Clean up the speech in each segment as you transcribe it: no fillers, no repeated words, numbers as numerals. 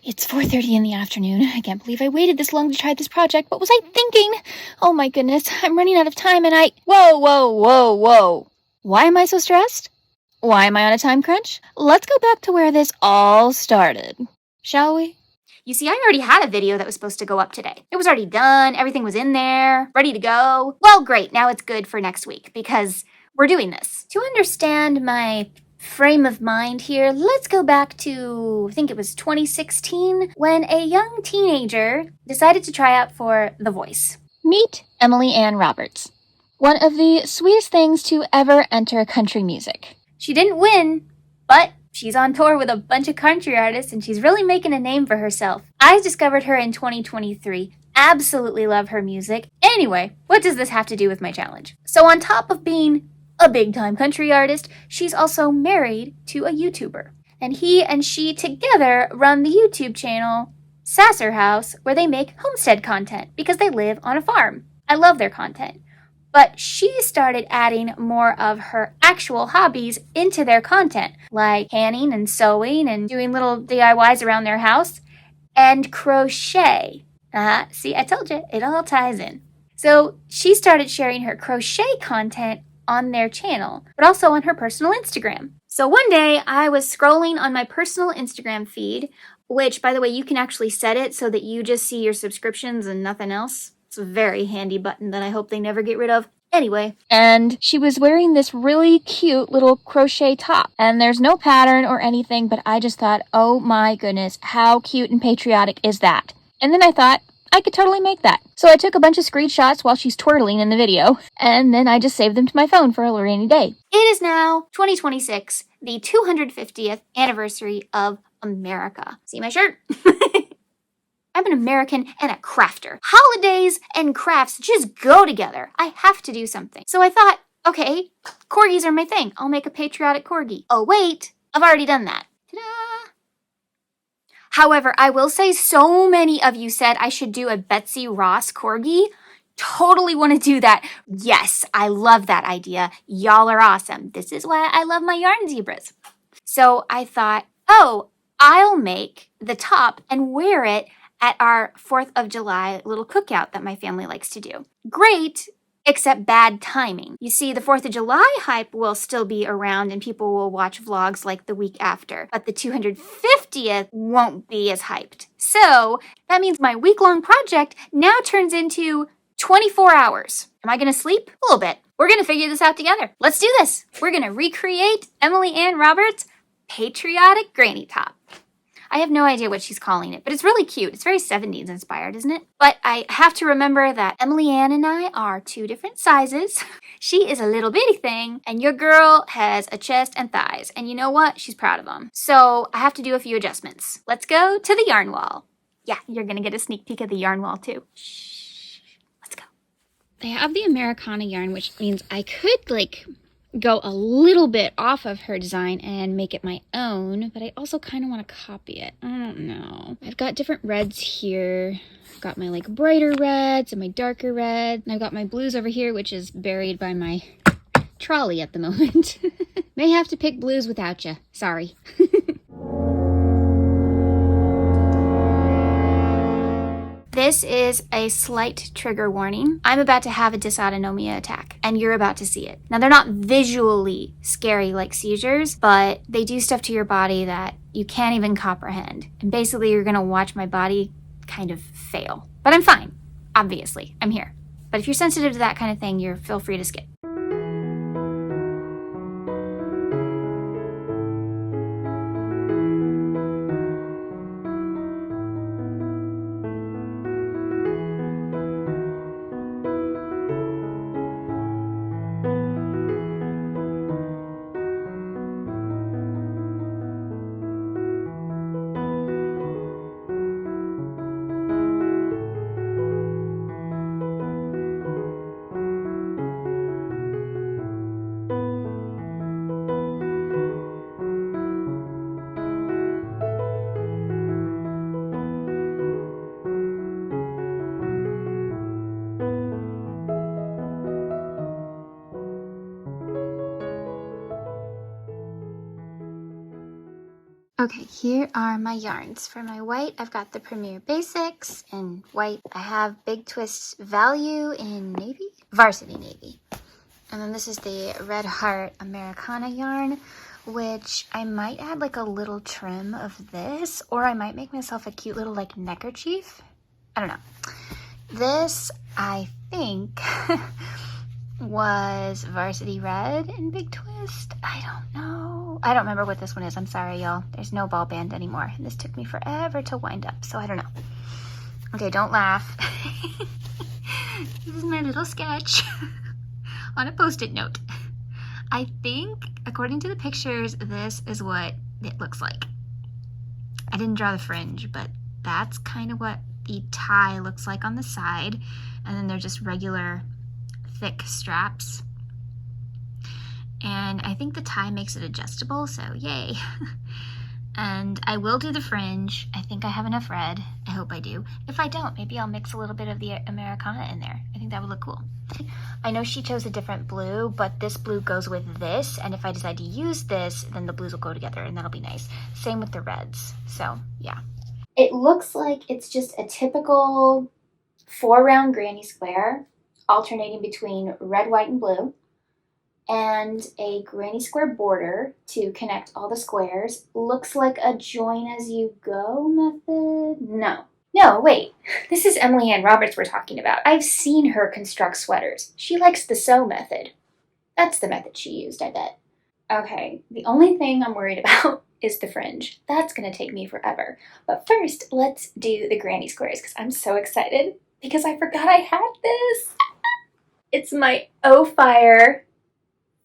It's 4:30 in the afternoon. I can't believe I waited this long to try this project. What was I thinking? Oh my goodness, I'm running out of time and Whoa. Why am I so stressed? Why am I on a time crunch? Let's go back to where this all started, shall we? You see, I already had a video that was supposed to go up today. It was already done, everything was in there, ready to go. Well, great, now it's good for next week because we're doing this. To understand my frame of mind here, let's go back to, I think it was 2016, when a young teenager decided to try out for The Voice. Meet Emily Ann Roberts, one of the sweetest things to ever enter country music. She didn't win, but she's on tour with a bunch of country artists and she's really making a name for herself. I discovered her in 2023. Absolutely love her music. Anyway, what does this have to do with my challenge? So on top of being a big-time country artist, she's also married to a YouTuber. And he and she together run the YouTube channel Sasser House, where they make homestead content because they live on a farm. I love their content. But she started adding more of her actual hobbies into their content, like canning and sewing and doing little DIYs around their house, and crochet. See, I told you, it all ties in. So she started sharing her crochet content on their channel, but also on her personal Instagram. So one day I was scrolling on my personal Instagram feed, which, by the way, you can actually set it so that you just see your subscriptions and nothing else. It's a very handy button that I hope they never get rid of. Anyway. And she was wearing this really cute little crochet top. And there's no pattern or anything, but I just thought, oh my goodness, how cute and patriotic is that? And then I thought, I could totally make that. So I took a bunch of screenshots while she's twirling in the video, and then I just saved them to my phone for a rainy day. It is now 2026, the 250th anniversary of America. See my shirt? I'm an American and a crafter. Holidays and crafts just go together. I have to do something. So I thought, okay, corgis are my thing. I'll make a patriotic corgi. Oh wait, I've already done that. Ta-da! However, I will say so many of you said I should do a Betsy Ross corgi. Totally want to do that. Yes, I love that idea. Y'all are awesome. This is why I love my yarn zebras. So I thought, oh, I'll make the top and wear it at our 4th of July little cookout that my family likes to do. Great, except bad timing. You see, the 4th of July hype will still be around and people will watch vlogs like the week after, but the 250th won't be as hyped. So that means my week-long project now turns into 24 hours. Am I gonna sleep? A little bit. We're gonna figure this out together. Let's do this. We're gonna recreate Emily Ann Roberts' patriotic granny top. I have no idea what she's calling it, but it's really cute. It's very 70s inspired, isn't it? But I have to remember that Emily Ann and I are 2 different sizes. She is a little bitty thing, and your girl has a chest and thighs. And you know what? She's proud of them. So I have to do a few adjustments. Let's go to the yarn wall. Yeah, you're gonna get a sneak peek of the yarn wall too. Shh. Let's go. I have the Americana yarn, which means I could, go a little bit off of her design and make it my own, but I also kind of want to copy it. I don't know. I've got different reds here. I've got my brighter reds and my darker reds, and I've got my blues over here, which is buried by my trolley at the moment. May have to pick blues without you. Sorry. This is a slight trigger warning. I'm about to have a dysautonomia attack, and you're about to see it. Now, they're not visually scary like seizures, but they do stuff to your body that you can't even comprehend. And basically, you're gonna watch my body kind of fail. But I'm fine, obviously. I'm here. But if you're sensitive to that kind of thing, feel free to skip. Okay, here are my yarns. For my white, I've got the Premier Basics in white. I have Big Twist Value in navy, Varsity Navy. And then this is the Red Heart Americana yarn, which I might add like a little trim of this, or I might make myself a cute little like neckerchief. I don't know. This, I think, was Varsity Red in Big Twist. I don't know. I don't remember what this one is. I'm sorry, y'all. There's no ball band anymore. This took me forever to wind up, so I don't know. Okay, don't laugh. This is my little sketch on a Post-it note. I think, according to the pictures, this is what it looks like. I didn't draw the fringe, but that's kind of what the tie looks like on the side. And then they're just regular thick straps. And I think the tie makes it adjustable, so yay. And I will do the fringe. I think I have enough red. I hope I do. If I don't, maybe I'll mix a little bit of the Americana in there. I think that would look cool. I know she chose a different blue, but this blue goes with this, and if I decide to use this, then the blues will go together, and that'll be nice. Same with the reds, so yeah. It looks like it's just a typical 4-round granny square, alternating between red, white, and blue, and a granny square border to connect all the squares. Looks like a join as you go method. No, wait. This is Emily Ann Roberts we're talking about. I've seen her construct sweaters. She likes the sew method. That's the method she used, I bet. Okay, the only thing I'm worried about is the fringe. That's gonna take me forever. But first, let's do the granny squares because I'm so excited because I forgot I had this. It's my OPHIRE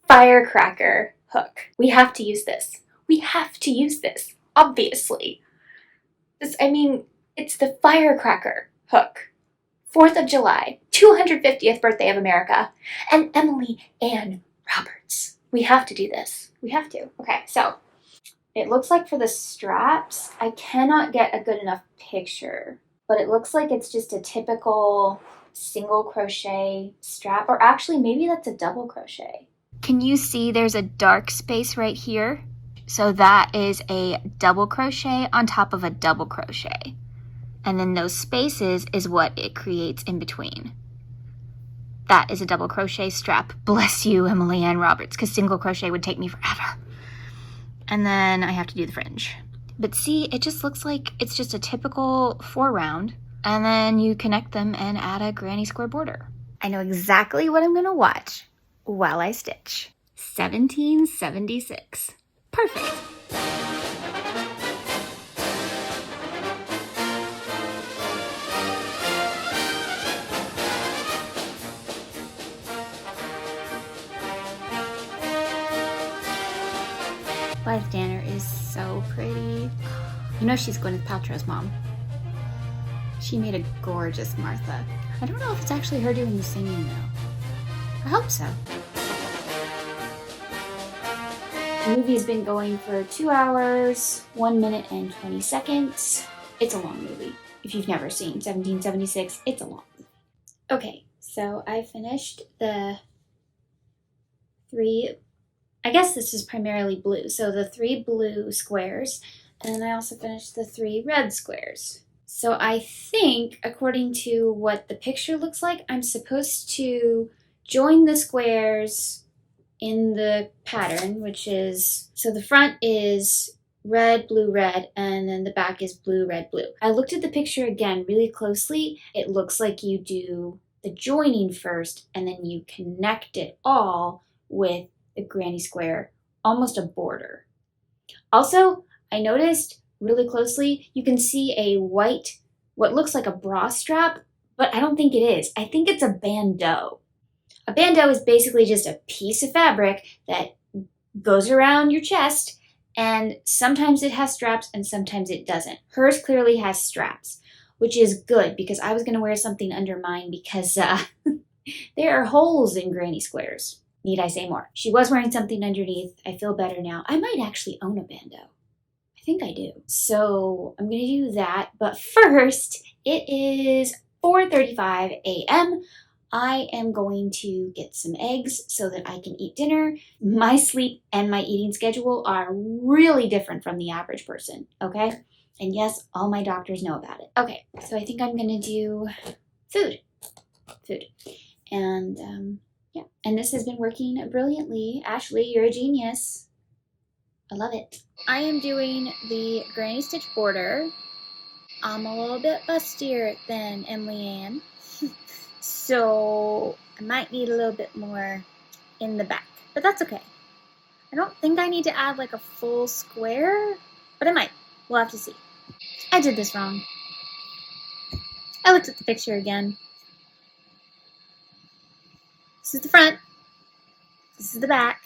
Firecracker Hook. We have to use this. We have to use this, obviously. It's the Firecracker Hook. 4th of July, 250th birthday of America, and Emily Ann Roberts. We have to do this. We have to. Okay, so it looks like for the straps, I cannot get a good enough picture, but it looks like it's just a typical single crochet strap, or actually maybe that's a double crochet. Can you see there's a dark space right here? So that is a double crochet on top of a double crochet. And then those spaces is what it creates in between. That is a double crochet strap. Bless you, Emily Ann Roberts, because single crochet would take me forever. And then I have to do the fringe. But see, it just looks like it's just a typical 4-round, and then you connect them and add a granny square border. I know exactly what I'm gonna watch while I stitch. 1776. Perfect. Blythe Danner is so pretty. You know she's Gwyneth Paltrow's mom. She made a gorgeous Martha. I don't know if it's actually her doing the singing though. I hope so. The movie has been going for 2 hours, 1 minute and 20 seconds. It's a long movie. If you've never seen 1776, it's a long movie. Okay, so I finished the 3, I guess this is primarily blue, so the 3 blue squares, and then I also finished the 3 red squares. So I think, according to what the picture looks like, I'm supposed to join the squares in the pattern, which is, so the front is red, and then the back is blue, red, blue. I looked at the picture again really closely. It looks like you do the joining first, and then you connect it all with the granny square, almost a border. Also, I noticed really closely, you can see a white, what looks like a bra strap, but I don't think it is. I think it's a bandeau. A bandeau is basically just a piece of fabric that goes around your chest, and sometimes it has straps and sometimes it doesn't. Hers clearly has straps, which is good because I was going to wear something under mine because there are holes in granny squares. Need I say more? She was wearing something underneath. I feel better now. I might actually own a bandeau. I think I do. So I'm going to do that. But first, it is 4:35 a.m. I am going to get some eggs so that I can eat dinner. My sleep and my eating schedule are really different from the average person, okay? And yes, all my doctors know about it. Okay, so I think I'm gonna do food. And yeah, and this has been working brilliantly. Ashley, you're a genius. I love it. I am doing the granny stitch border. I'm a little bit bustier than Emily Ann, so I might need a little bit more in the back, but that's okay. I don't think I need to add like a full square, but I might. We'll have to see. I did this wrong. I looked at the picture again. This is the front. This is the back.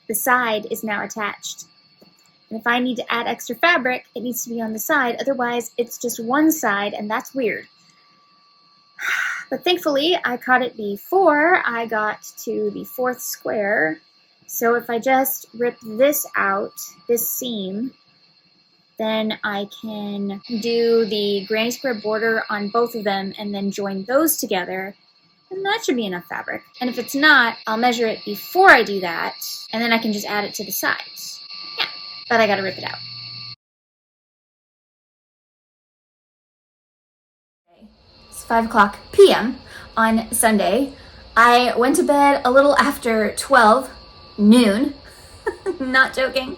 The side is now attached. And if I need to add extra fabric, it needs to be on the side. Otherwise, it's just one side, and that's weird. But thankfully, I caught it before I got to the 4th square. So if I just rip this out, this seam, then I can do the granny square border on both of them and then join those together. And that should be enough fabric. And if it's not, I'll measure it before I do that, and then I can just add it to the sides. Yeah, but I gotta rip it out. It's 5 p.m. on Sunday. I went to bed a little after 12 noon, not joking.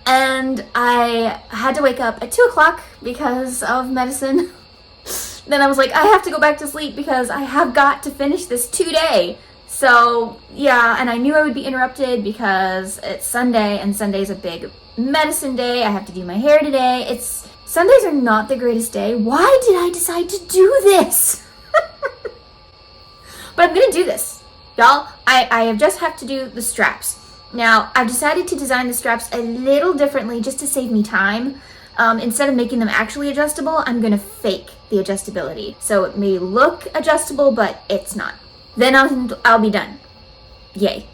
And I had to wake up at 2 o'clock because of medicine. Then I was like, I have to go back to sleep because I have got to finish this today. So yeah, and I knew I would be interrupted because it's Sunday and Sunday's a big medicine day. I have to do my hair today. Sundays are not the greatest day. Why did I decide to do this? But I'm gonna do this. Y'all, I just have to do the straps. Now, I've decided to design the straps a little differently just to save me time. Instead of making them actually adjustable, I'm gonna fake the adjustability. So it may look adjustable, but it's not. Then I'll be done. Yay.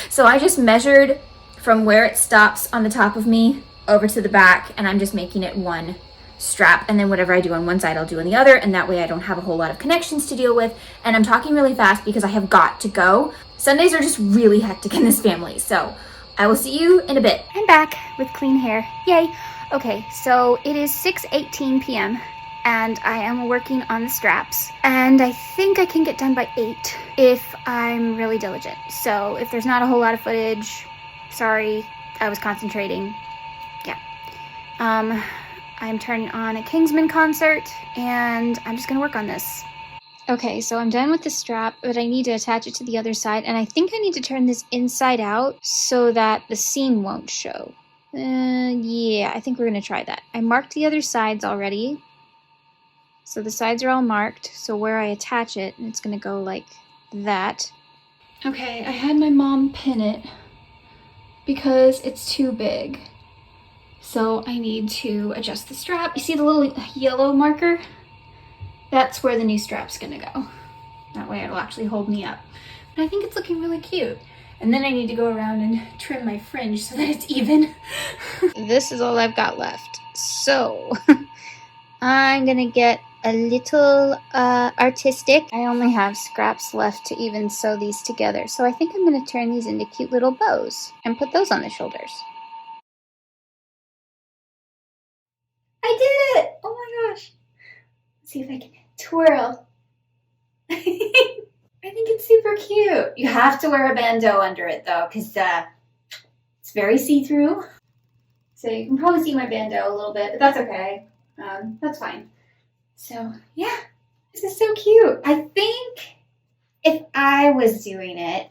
So I just measured from where it stops on the top of me over to the back, and I'm just making it one strap, and then whatever I do on one side, I'll do on the other, and that way I don't have a whole lot of connections to deal with. And I'm talking really fast because I have got to go. Sundays are just really hectic in this family, so I will see you in a bit. I'm back with clean hair. Yay. Okay, so it is 6:18 p.m. and I am working on the straps, and I think I can get done by 8 if I'm really diligent. So if there's not a whole lot of footage, sorry, I was concentrating. Yeah. I'm turning on a Kingsman concert, and I'm just gonna work on this. Okay, so I'm done with the strap, but I need to attach it to the other side, and I think I need to turn this inside out so that the seam won't show. Yeah, I think we're gonna try that. I marked the other sides already. So the sides are all marked, so where I attach it, it's gonna go like that. Okay, I had my mom pin it because it's too big. So I need to adjust the strap. You see the little yellow marker? That's where the new strap's gonna go. That way it'll actually hold me up. But I think it's looking really cute. And then I need to go around and trim my fringe so that it's even. This is all I've got left. So I'm gonna get a little artistic. I only have scraps left to even sew these together. So I think I'm gonna turn these into cute little bows and put those on the shoulders. I did it! Oh my gosh. Let's see if I can twirl. I think it's super cute. You have to wear a bandeau under it though, because it's very see-through. So you can probably see my bandeau a little bit, but that's okay. That's fine. So yeah, this is so cute. I think if I was doing it,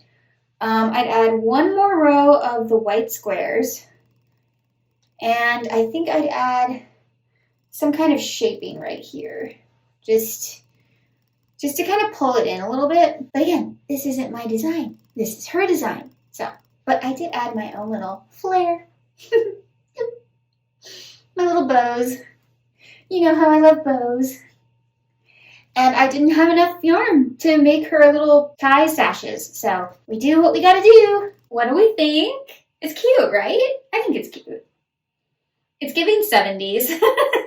I'd add one more row of the white squares, and I think I'd add some kind of shaping right here. Just to kind of pull it in a little bit. But again, this isn't my design. This is her design. So, but I did add my own little flair. My little bows. You know how I love bows. And I didn't have enough yarn to make her little tie sashes. So we do what we gotta do. What do we think? It's cute, right? I think it's cute. It's giving 70s.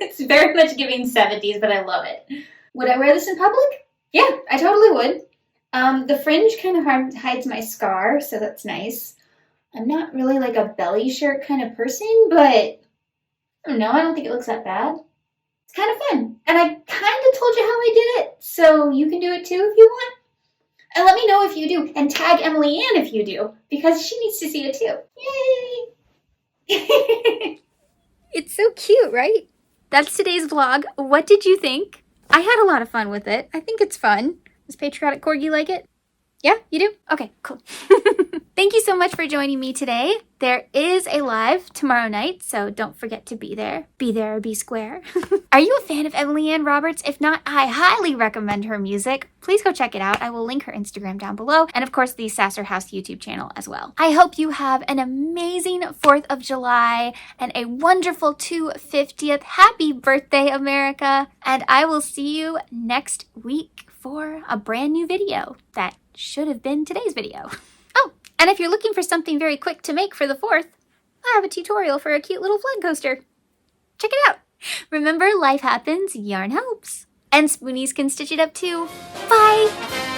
It's very much giving 70s, but I love it. Would I wear this in public? Yeah, I totally would. The fringe kind of hides my scar, so that's nice. I'm not really like a belly shirt kind of person, but I don't know, I don't think it looks that bad. It's kind of fun. And I kind of told you how I did it, so you can do it too if you want. And let me know if you do, and tag Emily Ann if you do, because she needs to see it too. Yay! It's so cute, right? That's today's vlog. What did you think? I had a lot of fun with it. I think it's fun. Does Patriotic Corgi like it? Yeah, you do? Okay, cool. Thank you so much for joining me today. There is a live tomorrow night, so don't forget to be there. Be there or be square. Are you a fan of Emily Ann Roberts? If not, I highly recommend her music. Please go check it out. I will link her Instagram down below, and of course the Sasser House YouTube channel as well. I hope you have an amazing 4th of July and a wonderful 250th. Happy birthday, America! And I will see you next week for a brand new video that should have been today's video. Oh, and if you're looking for something very quick to make for the 4th, I have a tutorial for a cute little flag coaster. Check it out. Remember, life happens, yarn helps. And Spoonies can stitch it up too. Bye!